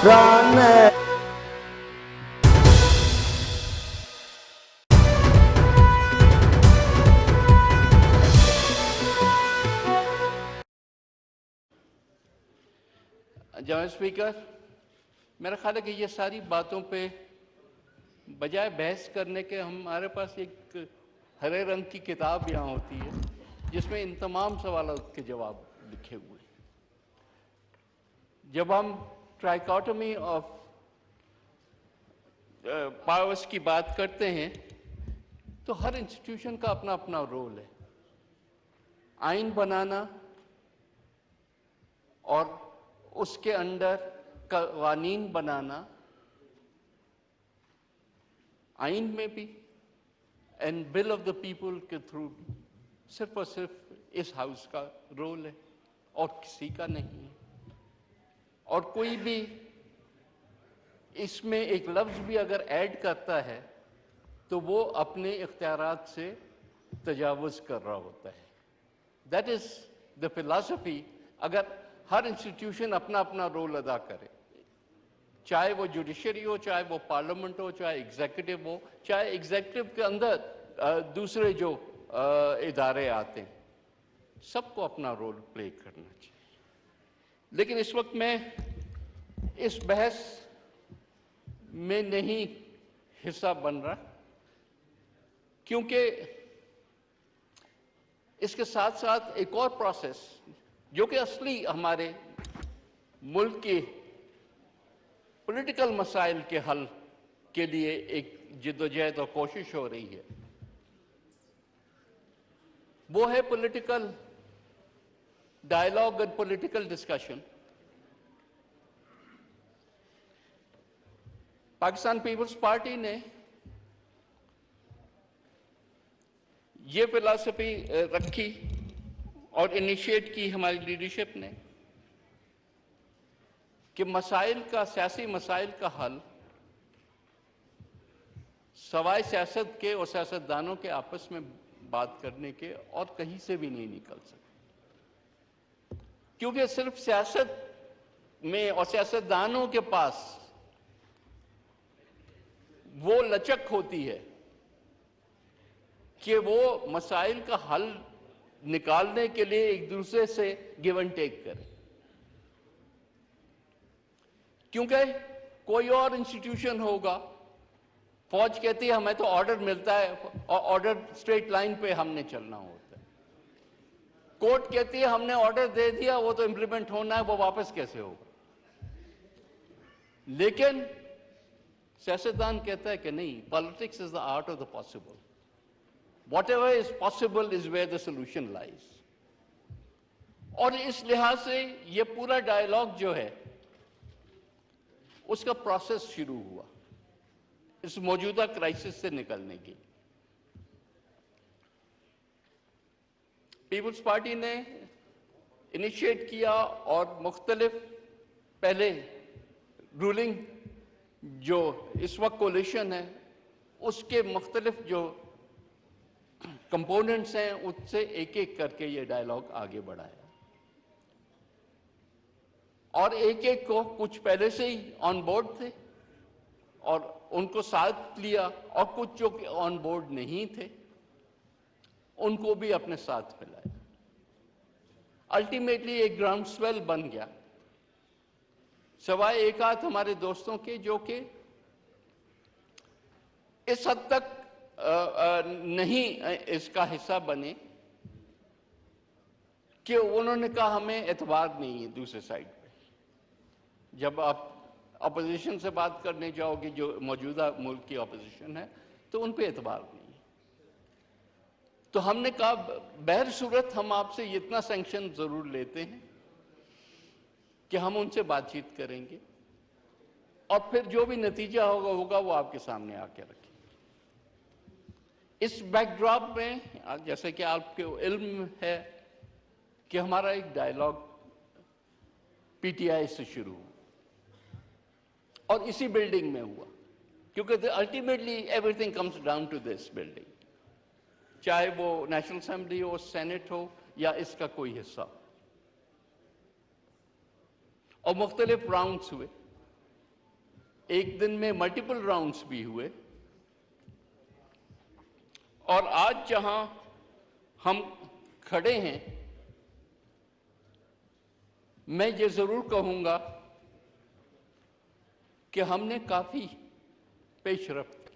प्राण जनाब स्पीकर, मेरा ख्याल है कि ये सारी बातों पे बजाय बहस करने के हमारे पास एक हरे रंग की किताब यहाँ होती है जिसमें इन तमाम सवालों के जवाब लिखे हुए हैं। जब हम ट्राइकोटमी ऑफ पावर्स की बात करते हैं तो हर इंस्टीट्यूशन का अपना अपना रोल है। आइन बनाना और उसके अंडर कानून बनाना, आइन में भी and bill of the people के थ्रू सिर्फ और सिर्फ इस हाउस का रोल है और किसी का नहीं है। और कोई भी इसमें एक लफ्ज़ भी अगर ऐड करता है तो वो अपने इख्तियारात से तजावुज़ कर रहा होता है। That is the philosophy. अगर हर इंस्टीट्यूशन अपना अपना रोल अदा करे, चाहे वो जुडिशरी हो, चाहे वो पार्लियामेंट हो, चाहे एग्जीक्यूटिव हो, चाहे एग्जीक्यूटिव के अंदर दूसरे जो इदारे आते हैं, सबको अपना रोल प्ले करना चाहिए। लेकिन इस वक्त मैं इस बहस में नहीं हिस्सा बन रहा, क्योंकि इसके साथ साथ एक और प्रोसेस जो कि असली हमारे मुल्क के पॉलिटिकल मसाइल के हल के लिए एक जिद्दोजहद और कोशिश हो रही है, वो है political dialogue and political discussion. Pakistan Peoples Party ने ये फिलॉसफी रखी और इनिशिएट की हमारी लीडरशिप ने कि मसाइल का, सियासी मसाइल का हल सवाए सियासत के और सियासतदानों के आपस में बात करने के और कहीं से भी नहीं निकल सकता, क्योंकि सिर्फ सियासत में और सियासतदानों के पास वो लचक होती है कि वो मसाइल का हल निकालने के लिए एक दूसरे से गिव एंड टेक करें। क्योंकि कोई और इंस्टीट्यूशन होगा, फौज कहती है हमें तो ऑर्डर मिलता है और ऑर्डर स्ट्रेट लाइन पे हमने चलना होता है। कोर्ट कहती है हमने ऑर्डर दे दिया, वो तो इंप्लीमेंट होना है, वो वापस कैसे होगा। लेकिन सियासतदान कहता है कि नहीं, politics is the art of the possible. Whatever is possible is where the solution lies. और इस लिहाज से ये पूरा डायलॉग जो है उसका प्रोसेस शुरू हुआ इस मौजूदा क्राइसिस से निकलने की। पीपल्स पार्टी ने इनिशिएट किया और मुख्तलिफ पहले रूलिंग जो इस वक्त कोलिशन है उसके मुख्तलिफ जो कंपोनेंट्स हैं उससे एक एक करके ये डायलॉग आगे बढ़ाया और एक एक को, कुछ पहले से ही ऑन बोर्ड थे और उनको साथ लिया, और कुछ जो कि ऑन बोर्ड नहीं थे उनको भी अपने साथ मिलाया। अल्टीमेटली एक ग्राउंड स्वेल बन गया, सवाए एक आध हमारे दोस्तों के जो कि इस हद तक नहीं इसका हिस्सा बने कि उन्होंने कहा हमें एतबार नहीं है दूसरे साइड पे। जब आप अपोजिशन से बात करने जाओगे, जो मौजूदा मुल्क की अपोजिशन है, तो उन पे एतबार नहीं है। तो हमने कहा बहर सूरत हम आपसे इतना सैंक्शन जरूर लेते हैं कि हम उनसे बातचीत करेंगे और फिर जो भी नतीजा होगा वो आपके सामने आके रखें। इस बैकड्रॉप में जैसे कि आपके इल्म है कि हमारा एक डायलॉग पीटीआई से शुरू हुआ और इसी बिल्डिंग में हुआ, क्योंकि ultimately everything comes down to this building, चाहे वो नेशनल असेंबली हो, सेनेट हो या इसका कोई हिस्सा। और मुख्तलिफ राउंड्स हुए ایک دن میں ملٹیپل راؤنڈز بھی ہوئے، اور آج جہاں ہم کھڑے ہیں میں یہ ضرور کہوں گا کہ ہم نے کافی پیش رفت